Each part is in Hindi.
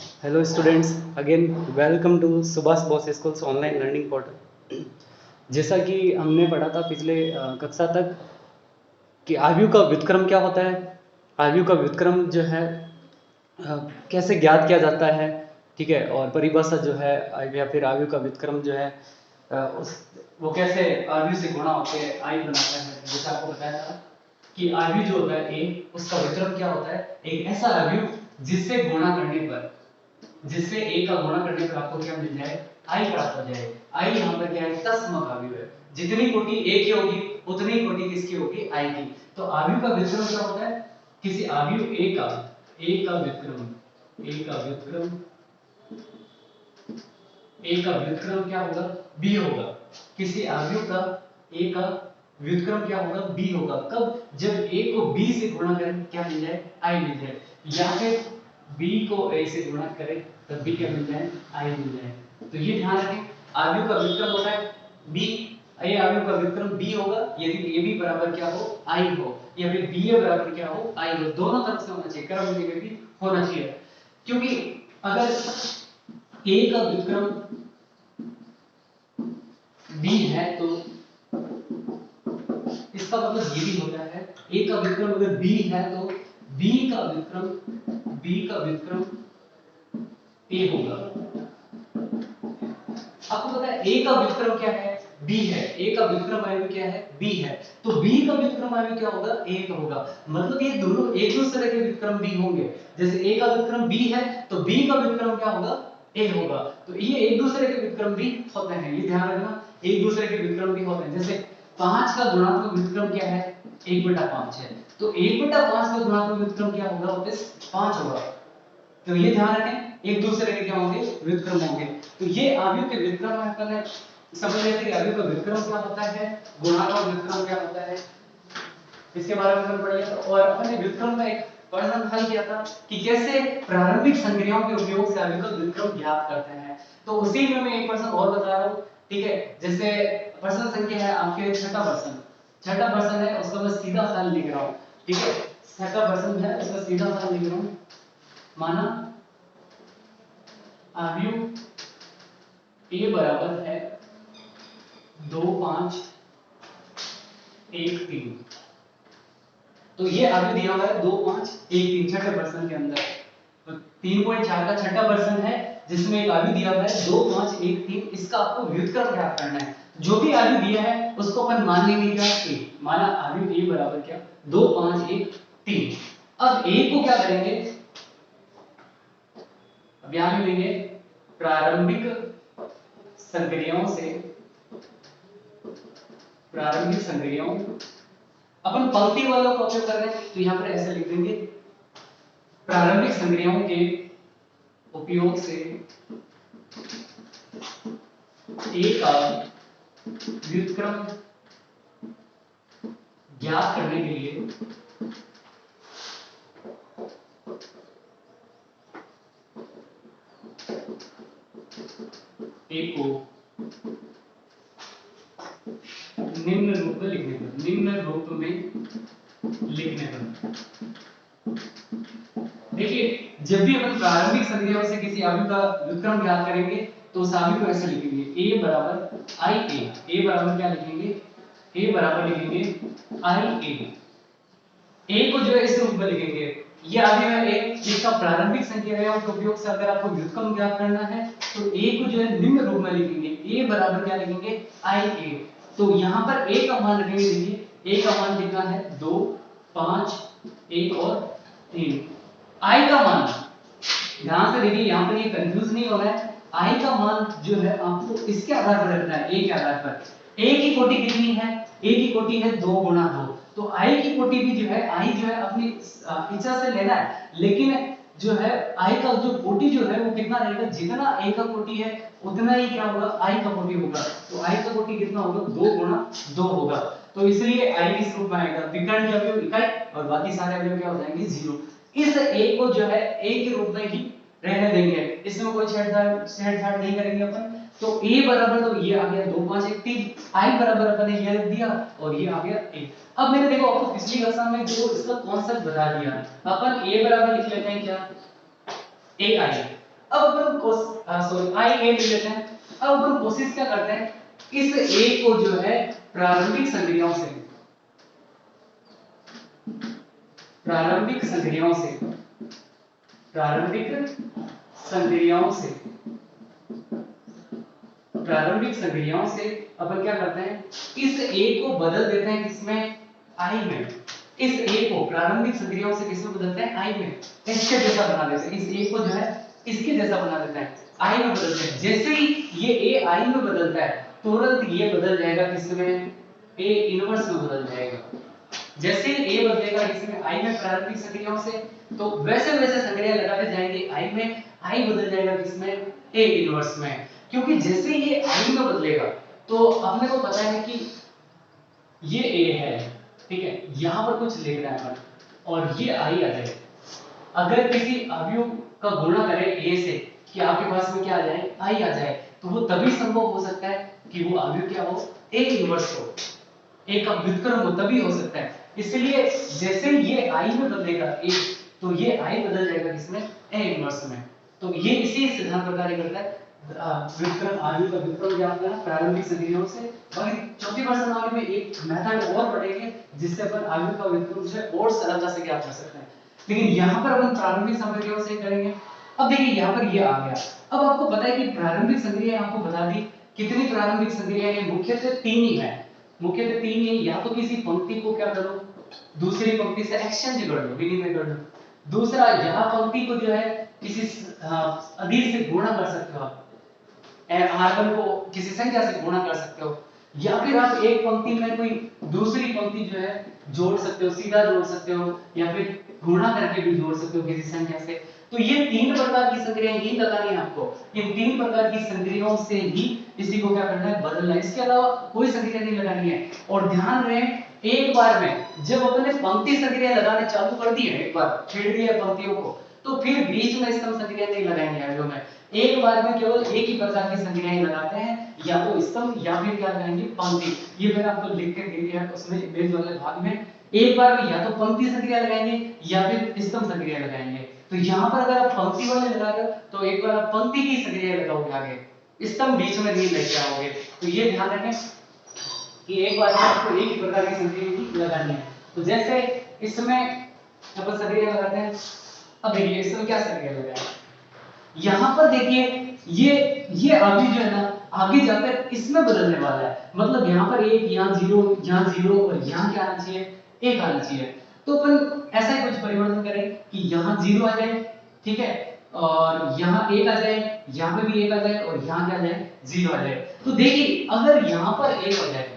Hello students, again welcome to Subhash boss schools online learning portal. जैसा कि हमने पढ़ा था पिछले कक्षा तक कि आयु का व्युत्क्रम क्या होता है, आयु का व्युत्क्रम जो है कैसे ज्ञात किया जाता है, ठीक है, और परिभाषा जो है या फिर आयु का व्युत्क्रम जो है उस वो कैसे आयु से गुणा होकर आयु बनाता है। जैसे आपको बताया था कि आयु जो होता है ए, उसका व्युत्क्रम क्या होता है, एक ऐसा आयु जिससे गुणा करने पर, जिससे a का गुणा करने पर आपको क्या मिल जाए, i प्राप्त हो जाए। i यहाँ पर क्या है, तत्समक आयु है। जितनी कोटि a की होगी उतनी कोटि किसकी होगी, i की। तो आयु का व्युत्क्रम क्या होता है, किसी आयु a का व्युत्क्रम, a का व्युत्क्रम, a का व्युत्क्रम क्या होगा, b होगा। किसी आयु का a का व्युत्क्रम क्या होगा, b होगा। कब, जब a को b से गुणा करें क्या मिल जाए, i मिल जाए, या फिर b को a से गुणा करें तब भी क्या मिल जाए, i मिल जाए। तो ये ध्यान रखें, आयु का व्युत्क्रम होता है b, ये आयु का व्युत्क्रम b होगा यदि a b बराबर क्या हो, i हो, या फिर b a बराबर क्या हो, i हो। दोनों तरफ से होना चाहिए, क्रम में भी होना चाहिए। क्योंकि अगर a का व्युत्क्रम b है तो इसका मतलब ये भी होता है, a का व्युत्क्रम अगर b है तो b का व्युत्क्रम a होगा। आपको पता है a का व्युत्क्रम क्या है, b है, a का व्युत्क्रम आयु क्या है, b है, तो b का व्युत्क्रम आयु क्या होगा, a का होगा। मतलब ये दोनों एक दूसरे के व्युत्क्रम b होंगे। जैसे a का व्युत्क्रम b है तो b का व्युत्क्रम क्या होगा, a होगा। तो ये एक दूसरे के व्युत्क्रम भी होते हैं, ये ध्यान रखना, एक दूसरे के व्युत्क्रम भी होते हैं। जैसे 5 का गुणात्मक व्युत्क्रम क्या है, 1/5 है, तो 1/5 का गुणात्मक व्युत्क्रम क्या होगा, वापस 5 होगा। तो ये ध्यान रखें, एक दूसरे के क्या होंगे, व्युत्क्रम होंगे। तो ये आयु के व्युत्क्रम है, अपन समझ लेते हैं कि आयु का व्युत्क्रम क्या होता है, गुणा का व्युत्क्रम क्या होता है, इसके बारे में अपन पढ़िए। और अपन ने व्युत्क्रम में एक प्रश्न हल किया था कि कैसे प्रारंभिक संक्रियाओं के उपयोग से आयु का व्युत्क्रम ज्ञात करते हैं। तो उसी में मैं एक प्रश्न और बता रहा हूं, ठीक है। जैसे प्रश्न संख्या है आपके छठा प्रश्न है, उसका मैं सीधा हल लिख रहा हूं, ठीक है। छठा प्रश्न है, उसका सीधा हल लिख रहा हूं। माना आयु a बराबर है 2 5 1 3, तो ये आयु दिया हुआ है 2 5 1 3 छठे प्रश्न के अंदर। तो 3.4 का छठा प्रश्न है जिसमें एक आयु दिया हुआ है 2 5 1 3, इसका आपको व्युत्क्रम ज्ञात करना है। जो भी आयु दिया है उसको अपन मान लेंगे क्या, a। माना आयु a बराबर क्या, 2 5 1 3। अब a को क्या करेंगे, अब यहां भी लेंगे प्रारंभिक संक्रियाओं से, प्रारंभिक संक्रियाओं, अपन पंक्ति वालों का उपयोग कर रहे हैं तो यहां पर ऐसे लिख देंगे, प्रारंभिक संक्रियाओं के उपयोग से a का व्युत्क्रम ज्ञात करने के लिए a को निम्न रूप में लिखने पर। देखिए, जब भी अपन प्रारंभिक संक्रियाओं से किसी आयु का व्युत्क्रम ज्ञात करेंगे तो उस आयु को ऐसे लिखेंगे, a बराबर i a। a बराबर क्या लिखेंगे, a बराबर लिखेंगे i a। a को जो है इस रूप में लिखेंगे, ये आगे है a, जिसका प्रारंभिक संक्रियाओं के उपयोग से अगर आपको व्युत्क्रम ज्ञात करना है तो a को जो है निम्न रूप में लिखेंगे, a बराबर क्या लिखेंगे, i a। तो यहां पर a का मान रखेंगे, देखिए a का मान कितना है, 2 5 1 और 3। i का मान, ध्यान से देखिए, यहां पर ये कंफ्यूज नहीं होना है। i का मान जो है आपको इसके आधार पर रखना है, a के आधार पर। a की कोटि कितनी है, a की कोटि है 2 गुना 2, तो i की कोटि भी जो है, i जो है अपनी इच्छा से लेना है, लेकिन जो है i का जो कोटि जो है वो कितना रहेगा, जितना a का कोटि है उतना ही क्या होगा, i का कोटि होगा। तो i का कोटि कितना होगा, 2 गुना 2 होगा। तो इसलिए i किस रूप में आएगा, विकर्ण अवयव इकाई, और बाकी सारे अवयव क्या हो जाएंगे, 0। इस a को जो है a के रूप में ही रहने देंगे, इसमें कोई छेड़छाड़ नहीं करेंगे अपन। तो a बराबर, तो ये आ गया 2 5 1 3, i बराबर अपन ने ये रख दिया और ये आ गया 1। अब मैंने देखो आपको पिछली कक्षा में जो इसका कॉन्सेप्ट बता दिया, अपन a बराबर लिख लेते हैं क्या, 1 i, अब अपन आई ए ले लेते हैं। अब अपन कोशिश क्या करते हैं, इस ए को जो है प्रारंभिक संक्रियाओं से प्रारंभिक संक्रियाओं से प्रारंभिक संक्रियाओं से अपन क्या करते हैं, इस ए को बदल देते हैं किसमें, आई में। इस ए को प्रारंभिक संक्रियाओं से किसमें बदलते हैं, आई में। इसके जैसा बना देते हैं, इस ए को जो है इसके जैसा बना देते हैं, आई में बदलते हैं। जैसे ही ये ए आई में बदलता है तुरंत ये बदल जाएगा किसमें, ए इनवर्स में बदल जाएगा। जैसे ए बदलेगा किसमें, आई में प्रारंभिक संक्रियाओं से, तो वैसे वैसे संक्रिया लगाते जाएंगे आई में, आई बदल जाएगा किसमें, ए इनवर्स में। क्योंकि जैसे ये आई में बदलेगा तो अपने को पता है कि ये ए है, ठीक है, यहां पर कुछ लिख रहा है अपन और ये आई आ जाए। अगर किसी अवयव का गुणा करें ए से कि आपके पास में क्या आ जाए, आई आ जाए, तो वो तभी संभव हो सकता है कि वो अवयव क्या हो, ए इनवर्स हो, ए का व्युत्क्रम हो, तभी हो सकता है। इसलिए जैसे ये आई में बदलेगा ए, तो ये आई बदल जाएगा किसमें, ए इनवर्स में। तो ये इसी सिद्धांत पर कार्य करता है, व्युत्क्रम अवयव का व्युत्क्रम ज्ञात करना प्रारंभिक संक्रियाओं से। बाकी चौथी प्रश्नावली में एक मेथड और पढ़ेंगे जिससे अपन अवयव का व्युत्क्रम जो है और सरलता से ज्ञात कर सकते हैं, लेकिन यहाँ पर अपन प्रारंभिक संक्रियाओं से करेंगे। अब देखिए यहाँ पर ये आ गया। अब आपको पता है कि प्रारंभिक संक्रिया आपको बता दी कितनी प्रारंभिक संक्रिया है, मुख्यतः तीन ही है, मुख्यतः तीन ही। या तो किसी पंक्ति को क्या करो, दूसरी पंक्ति से एक्सचेंज कर लो, विनिमय कर लो। दूसरा, यह पंक्ति को जो है किसी अधीर से गुणा कर सकते हो आप, R1 को किसी संख्या से गुणा कर सकते हो, या फिर आप एक पंक्ति में कोई दूसरी पंक्ति जो है जोड़ सकते हो, सीधा जोड़ सकते हो, या फिर गुणा करके भी जोड़ सकते हो किसी संख्या से। तो ये तीन प्रकार की संक्रियाएं ही लगानी है आपको। इन तीन प्रकार की संक्रियाओं से ही इसी को क्या करना है, बदलना है। इसके अलावा कोई संक्रिया नहीं लगानी है। और ध्यान रहे, एक बार में जब अपने पंक्ति संक्रिया लगाने चालू कर दी है, एक बार छेड़ दिया पंक्तियों को, तो फिर बीच में स्तंभ संक्रिया नहीं लगाएंगे आगे में। एक बार में केवल एक ही प्रकार की संक्रियाएं लगाते हैं, या तो स्तंभ या फिर क्या लगाएंगे, पंक्ति। ये मैंने आपको लिख के दे दिया है उसमें इमेज वाले भाग में। एक बार में या तो पंक्ति संक्रिया लगाएंगे या फिर स्तंभ संक्रिया लगाएंगे। तो यहाँ पर अगर आप पंक्ति वाले लगा रहे हो तो एक बार आप पंक्ति की संक्रिया लगाओगे, आगे स्तंभ बीच में नहीं लेके आओगे। तो ये ध्यान रखें कि एक बार में आपको एक ही प्रकार की संक्रिया ही लगानी है। तो जैसे इसमें अपन संक्रिया लगाते हैं, अब देखिए इसमें क्या संक्रिया लगाए, यहाँ पर देखिए ये अभी जो है ना आगे जाकर इसमें बदलने वाला है। मतलब यहाँ पर एक, यहाँ जीरो और यहाँ क्या आना चाहिए, एक आना चाहिए। तो अपन ऐसा ही कुछ परिवर्तन करें कि यहाँ जीरो आ जाए, ठीक है, और यहाँ एक आ जाए, यहाँ पे भी एक आ जाए, और यहाँ क्या आ जाए, जीरो आ जाए। तो देखिए अगर यहाँ पर एक आ जाए,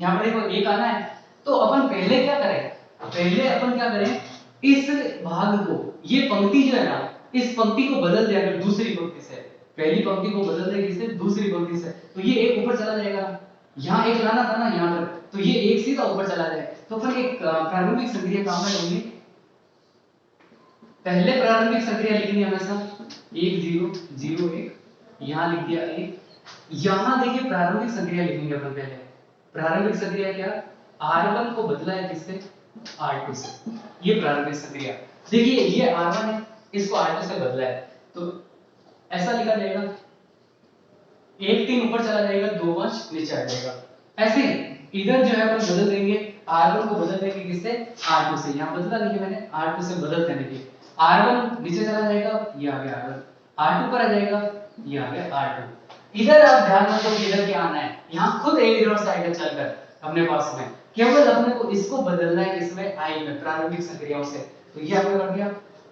यहाँ पर देखो एक आना है, तो अपन पहले क्या करें, पहले अपन क्या करें, इस भाग को, ये पंक्ति जो है ना, इस पंक्ति को बदल दिया अगर दूसरी पंक्ति से, पहली पंक्ति को बदल दें किससे, दूसरी पंक्ति से, तो ये एक ऊपर चला जाएगा। यहाँ एक लाना था ना यहाँ पर, तो ये एक सीधा ऊपर चला जाए। तो फिर एक प्रारंभिक संक्रिया काम में लेंगे। पहले प्रारंभिक संक्रिया लिखनी है हमेशा 1 0 0 1, यहाँ लिख दिया 1। यहाँ देखिए प्रारंभिक संक्रिया लिखेंगे अपन पहले। प्रारंभिक संक्रिया क्या, R1 को बदला है किससे, R2 से। ये प्रारंभिक संक्रिया, देखिए ये R1 है, इसको R2 से बदला है, तो ऐसा लिखा जाएगा 1 3 ऊपर चला जाएगा, 2 5 नीचे आ जाएगा। ऐसे इधर जो है अपन बदल देंगे, R1 को बदल देंगे किससे, R2 से। यहाँ बदला नहीं है मैंने, R2 से बदल देने के, R1 नीचे चला जाएगा, ये आ गया R1, R2 पर आ जाएगा, ये आ गया R2। इधर आप ध्यान रखो कि इधर क्या आना है, यहाँ खुद एक इनवर्स आएगा चलकर अपने पास में, केवल अपने को इसको बदलना है किसमें, आई में, प्रारंभिक संक्रियाओं से। तो ये आपने कर दिया,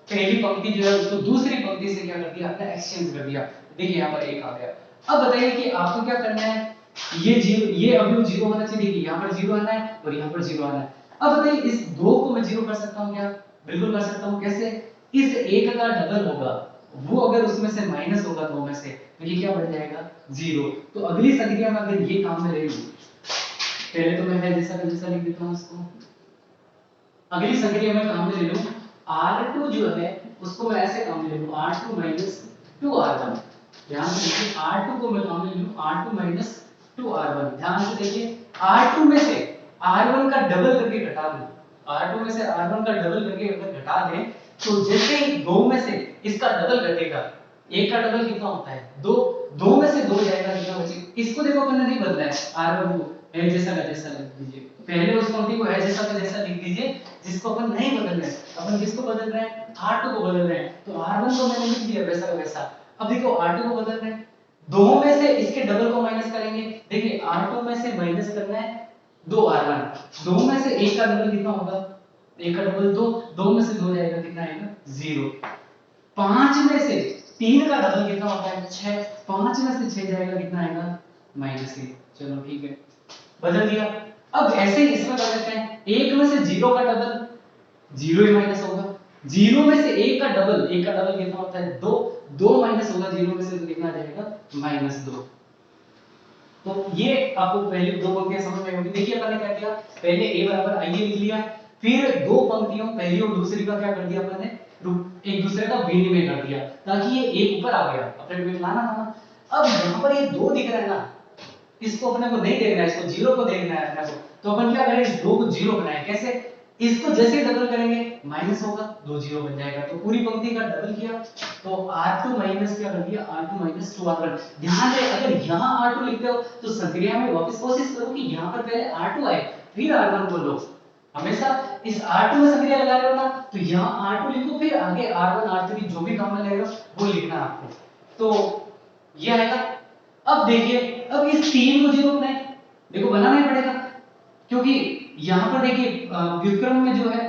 पहली पंक्ति जो है उसको दूसरी पंक्ति से क्या कर दिया, आपने एक्सचेंज कर दिया। देखिए यहाँ पर एक आ गया। अब बताइए कि आपको क्या करना है, ये अवयव जीरो होना चाहिए, यहाँ पर जीरो आना है और यहाँ पर जीरो आना है। अब बताइए इस दो को मैं जीरो कर सकता हूँ क्या, बिल्कुल कर सकता हूँ। कैसे, इस एक का डबल होगा, वो अगर उसमें से माइनस होगा दो में से, तो ये क्या बन जाएगा, जीरो। तो अगली संक्रिया में अगर ये काम में रहेगी, पहले तो मैं जैसा लिख देता हूँ इसको। अगली संक्रिया में काम में ले लूं R2 जो है उसको मैं ऐसे काम में ले लूं, R2 - 2R1। ध्यान से देखिए, R2 को मैं काम में ले लूं, R2 - 2R1। ध्यान से देखिए, R2 में से R1 का डबल करके घटा दूं, R2 में से R1 का डबल करके अगर घटा दें, तो जैसे ही 2 में से इसका डबल घटेगा, एक का डबल कितना होता है 2, 2 में से 2 जाएगा कितना बचे, इसको देखो अपन ने नहीं बदला है, r1 को है जैसा का जैसा लिख दीजिए, पहले उस पंक्ति को है जैसा का जैसा लिख दीजिए जिसको अपन नहीं बदल रहे हैं, अपन किसको बदल रहे हैं r2 को बदल रहे हैं, तो r1 को मैंने लिख दिया वैसा का वैसा। अब देखो r2 को बदल रहे हैं, दो में से इसके डबल को माइनस करेंगे, देखिए r2 में से माइनस करना है 2r1, दो में से एक का डबल कितना होगा, एक का डबल 2, 2 में से 2 जाएगा कितना आएगा 0, 5 में से 3 का डबल कितना होता है 6, 5 में से 6 जाएगा कितना आएगा -1, चलो ठीक है बदल दिया। अब ऐसे ही इसमें कर लेते हैं, 1 में से 0 का डबल 0 ही माइनस होगा, 0 में से 1 का डबल कितना होता है 2, 2 माइनस होगा 0 में से तो कितना जाएगा -2। तो ये आपको पहले दो पंक्तियां समझ में होगी। देखिए अपन ने क्या किया, पहले a बराबर i लिख लिया, फिर दो पंक्तियों पहली और दूसरी का क्या कर दिया अपन ने, एक दूसरे का विनिमय कर दिया ताकि ये एक ऊपर आ गया, अपने में लाना था ना। अब यहाँ पर ये दो दिख रहा है ना, इसको अपने को नहीं देखना है, इसको जीरो को देखना है अपने को, तो अपन क्या करें इस दो को जीरो बनाए, कैसे, इसको जैसे डबल करेंगे माइनस होगा, दो जीरो बन जाएगा, तो पूरी पंक्ति का डबल किया तो r2 माइनस क्या कर दिया, r2 माइनस 2r1। ध्यान रहे अगर यहाँ r2 लिखते हो तो संक्रिया में वापस कोशिश करो कि यहाँ पर पहले r2 आए फिर r1 को लो, हमेशा इस r2 में संक्रिया लगा रहे हो ना, तो यहाँ r2 लिखो फिर आगे r1 r3 जो भी काम में लगेगा वो लिखना आपको, तो ये आएगा। अब देखिए अब इस 3 को जीरो बनाए, देखो बनाना ही पड़ेगा क्योंकि यहाँ पर देखिए व्युत्क्रम में जो है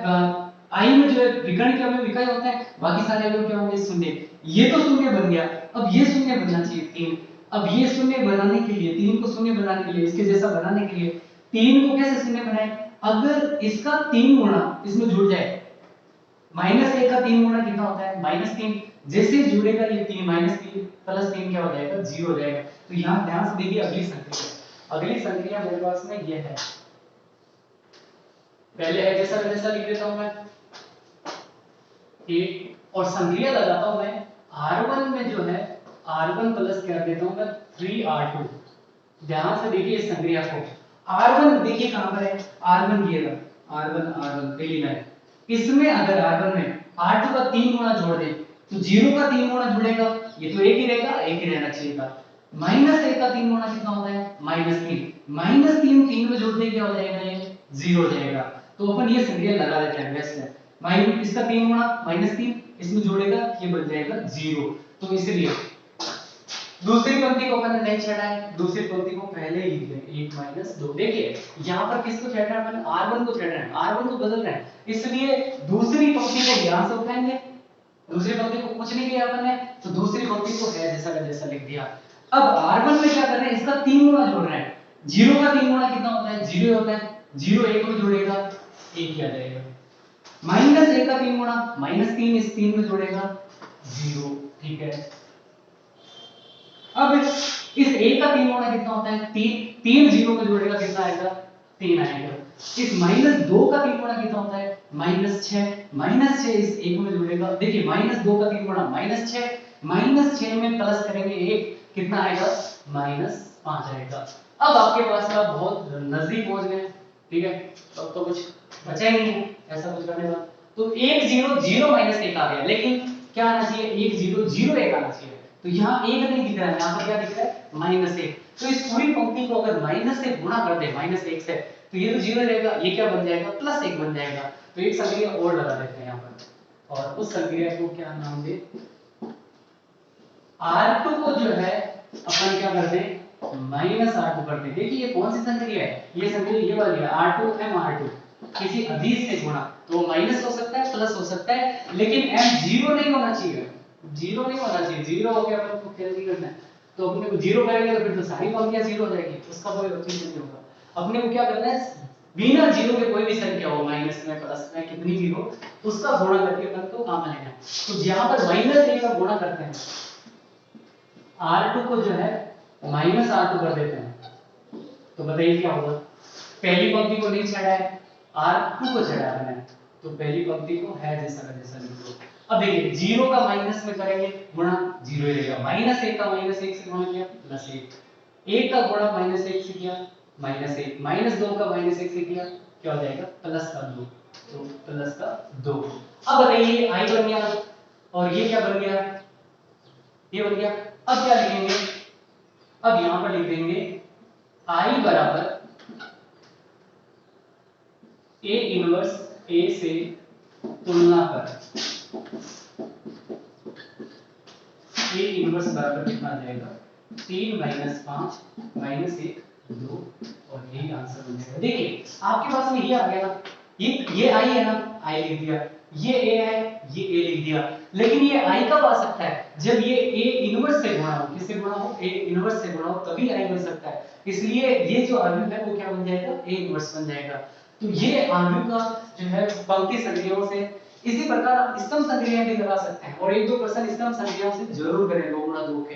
आई में जो है विकर्ण क्रम में विकर्ण होता है, बाकी सारे अवयव क्या होंगे शून्य, ये तो शून्य बन गया, अब ये शून्य बनना चाहिए 3, अब ये शून्य बनाने के लिए 3 को शून्य बनाने के लिए इसके जैसा बनाने के लिए 3 को कैसे शून्य बनाए, अगर इसका 3 गुना इसमें जुड़ जाए, -1 का 3 गुना कितना होता है -3, जैसे ही जुड़ेगा ये 3 -3 प्लस 3 क्या हो जाएगा 0 हो जाएगा। तो यहाँ ध्यान से देखिए अगली संक्रिया मेरे पास में ये है, पहले है जैसा वैसा लिख देता हूं मैं एक, और संक्रिया लगाता हूं मैं r1 में जो है r1 प्लस क्या देता हूं मैं 3r2। ध्यान से देखिए इस संक्रिया को, r1 देखिए कहां पर है, r1 ये रहा, r1 पहली लाइन, इसमें अगर r1 में r2 का 3 गुना जोड़ दें तो 0 का 3 गुना जुड़ेगा, ये तो एक ही रहेगा, एक ही रहना चाहिए था, -1 का 3 गुना कितना होता है -3, -3 में जोड़ दे क्या हो जाएगा ये 0 हो जाएगा, तो अपन ये संक्रिया लगा देते हैं बेस्ट है, माइनस इसका 3 गुना -3 इसमें जोड़ेगा ये बन जाएगा 0, तो इसलिए दूसरी पंक्ति को अपन नहीं छेड़ा है, दूसरी पंक्ति को पहले ही लिख दें 1 - 2। देखिए यहाँ पर किसको छेड़ना है अपन, r1 को छेड़ रहे हैं, r1 को बदल रहे हैं, इसलिए दूसरी पंक्ति को ध्यान से उठाएंगे, दूसरी पंक्ति को कुछ नहीं किया अपन ने, तो दूसरी पंक्ति को है जैसा का जैसा लिख दिया। अब r1 में क्या कर रहे हैं, इसका 3 गुना जोड़ रहे हैं, 0 का 3 गुना कितना होता है 0 होता है, 0 1 में जुड़ेगा 1 ही आ जाएगा, -1 का 3 गुना -3 इस 3 में जोड़ेगा 0, ठीक है। अब इस 1 का 3 गुना कितना होता है 3, 3 0 में जोड़ेगा कितना आएगा 3 आएगा। इस -2 का 3 गुना कितना होता है -6 इस 1 में जोड़ेगा, देखिए -2 का 3 गुना -6 में प्लस करेंगे 1 कितना आएगा -5 आएगा। अब आपके पास में बहुत नजदीक पहुंच गए, ठीक है, अब तो कुछ बचा ही नहीं है ऐसा कुछ करने का, तो 1 0 0 -1 आ गया, लेकिन क्या आना चाहिए 1 0 0 1 आना चाहिए, तो यहाँ 1 नहीं दिख रहा है, यहाँ पर क्या दिख रहा है -1, तो इस पूरी पंक्ति को अगर माइनस से गुणा कर दे -1 से तो ये तो 0 रहेगा, ये क्या बन जाएगा +1 बन जाएगा, तो एक संक्रिया और लगा देते हैं यहाँ पर, और उस संक्रिया को क्या नाम दे, R2 को जो है अपन क्या करते हैं -R2 करते हैं। देखिए ये कौन सी संक्रिया है, ये संक्रिया ये वाली है R2 M R2, किसी अदिश से गुणा, तो माइनस हो सकता है प्लस हो सकता है, लेकिन M 0 नहीं होना चाहिए, 0 नहीं होना चाहिए, 0 हो गया अपन को खेल नहीं करना है, तो अपने को 0 करेंगे तो फिर तो सारी पंक्तियां 0 हो जाएगी, उसका कोई औचित्य नहीं होगा। अपने को क्या करना है बिना 0 के कोई भी संख्या हो, माइनस में प्लस में कितनी भी हो, उसका गुणा करके अपन को काम लेना है, तो यहाँ पर -1 का गुणा करते हैं, R2 को जो है -R2 कर देते हैं, तो बताइए क्या होगा, पहली पंक्ति को नहीं छेड़ा है, R2 को छेड़ा है मैंने, तो पहली पंक्ति को है जैसा का जैसा लिख दो। अब देखिए 0 का माइनस में करेंगे गुणा 0 ही रहेगा, -1 का -1 से गुणा किया +1, 1 का गुणा -1 से किया -1, -2 का -1 से किया क्या हो जाएगा +2, तो +2। अब बताइए i बन गया और ये क्या बन गया ये बन गया। अब क्या लिखेंगे, अब यहां पर लिख देंगे I बराबर A इनवर्स A से तुलना कर। A इनवर्स बराबर कितना आ जाएगा, 3 - 5 -1 2, और यही आंसर बन जाएगा। देखिए आपके पास में ये आ गया ना, ये I है ना, I लिख दिया, ये A है, ये A लिख दिया। लेकिन ये I कब आ सकता है, जब ये A इनवर्स से गुणा हो। किससे गुणा हो, A इनवर्स से गुणा हो, तभी I बन सकता है। इसलिए ये जो अवयव है वो क्या बन जाएगा, A इनवर्स बन जाएगा। तो ये अवयव का जो है पंक्ति संक्रियाओं से। इसी प्रकार आप स्तंभ संक्रियाएं भी लगा सकते हैं, और 1-2 प्रश्न स्तंभ संक्रियाओं से जरूर करें 2 गुणा 2 के।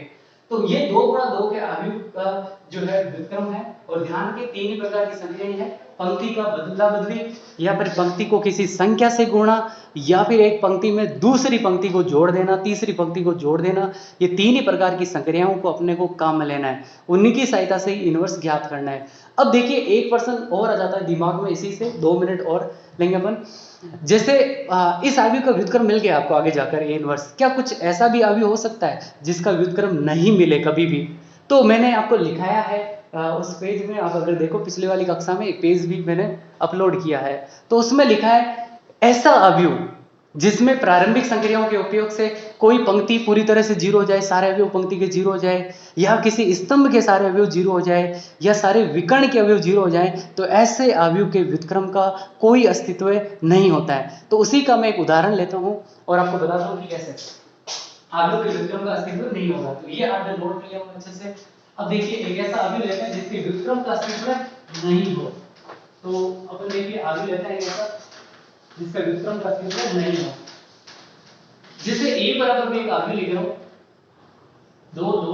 तो ये 2 गुणा 2 के अवयव का जो है व्युत्क्रम है। और ध्यान के 3 ही प्रकार की संक्रियाएं हैं, पंक्ति का बदला बदली, या फिर पंक्ति को किसी संख्या से गुणा, या फिर एक पंक्ति में दूसरी पंक्ति को जोड़ देना, तीसरी पंक्ति को जोड़ देना। ये 3 ही प्रकार की संक्रियाओं को अपने को काम में लेना है, उन्हीं की सहायता से ही इनवर्स ज्ञात करना है। अब देखिए एक प्रश्न और आ जाता है दिमाग में, इसी से 2 मिनट और लेंगे अपन। जैसे इस अवयव का व्युत्क्रम मिल गया आपको आगे जाकर ए इनवर्स, क्या कुछ ऐसा भी अवयव हो सकता है जिसका व्युत्क्रम नहीं मिले कभी भी? तो मैंने आपको लिखाया है उस पेज में, आप अगर देखो पिछले वाली कक्षा में एक पेज भी मैंने अपलोड किया है, तो उसमें लिखा है ऐसा अवयव जिसमें प्रारंभिक संक्रियाओं के उपयोग से कोई पंक्ति पूरी तरह से जीरो हो जाए, सारे अवयव पंक्ति के जीरो हो जाए, या किसी स्तंभ के सारे अवयव जीरो हो जाए, या सारे विकर्ण के अवयव जीरो हो जाए, तो ऐसे अवयव के व्युत्क्रम का कोई अस्तित्व नहीं होता है। तो उसी का मैं एक उदाहरण लेता हूं और आपको बताता हूं कि कैसे अवयव के व्युत्क्रम का अस्तित्व नहीं होगा। तो ये आपने नोट कर लिया होगा अच्छे से। अब देखिए एक ऐसा अवयव लेते हैं जिसके व्युत्क्रम का अस्तित्व नहीं हो। तो अपन देखिए अवयव लेते हैं ऐसा जिसका व्युत्क्रम का अस्तित्व नहीं हो। जैसे a बराबर में एक अवयव लिख रहा हूं 2 2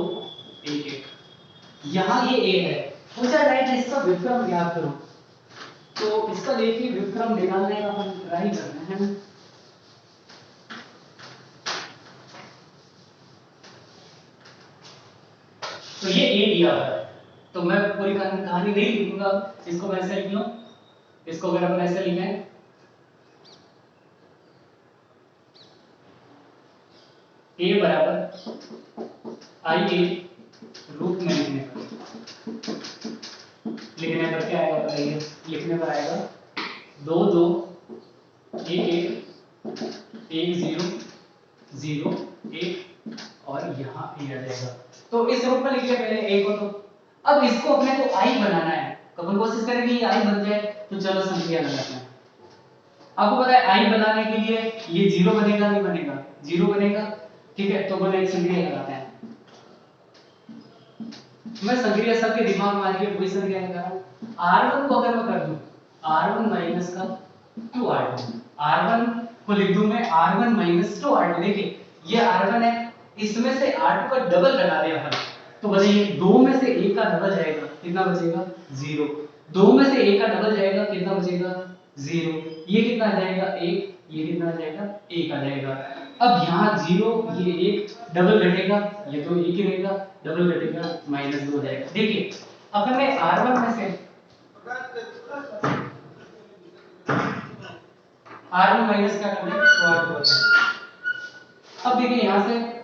1 1, यहां ये a है, पूछा जाए कि इसका व्युत्क्रम ज्ञात करो। तो इसका देखिए व्युत्क्रम निकालने का अपन ट्राई करते हैं। तो ये a दिया हुआ है, तो मैं पूरी कहानी नहीं लिखूंगा, इसको मैं ऐसे लिख लूं। इसको अगर अपन ऐसे लिखें a बराबर I a रूप में लिखने पर क्या आएगा बताइए, लिखने पर आएगा 2 2 1 1 1 0 0 1, और यहाँ a आ जाएगा। तो इस रूप में लिखिए पहले a को। तो अब इसको अपने को I बनाना है, तो अपन कोशिश करेंगे ये I बन जाए। तो चलो संख्या लगाते हैं। आपको पता है I बनाने के लिए ये 0 बनेगा, नहीं बनेगा, 0 बनेगा, ठीक है। तो अपन एक संख्या लगाते हैं। मैं संक्रिया सबके दिमाग में आ रही है, वही संक्रिया लगा रहा हूं। R1 को अगर मैं कर दूं R1 माइनस का 2R2, R1 को लिख दूं मैं R1 माइनस 2R2। देखिए ये R1 है, इसमें से R2 का डबल घटा दिया अपन, तो बताइए 2 में से 1 का डबल जाएगा, कितना बचेगा 0। 2 में से 1 का डबल जाएगा, कितना बचेगा 0। ये कितना आ जाएगा 1, ये कितना आ जाएगा 1 आ जाएगा। अब यहाँ 0, ये 1 डबल घटेगा, ये तो 1 ही रहेगा, डबल घटेगा -2 हो जाएगा। देखिए अगर मैं R1 में से R1 माइनस क्या कर दें तो R2 बचेगा। अब देखिए यहाँ से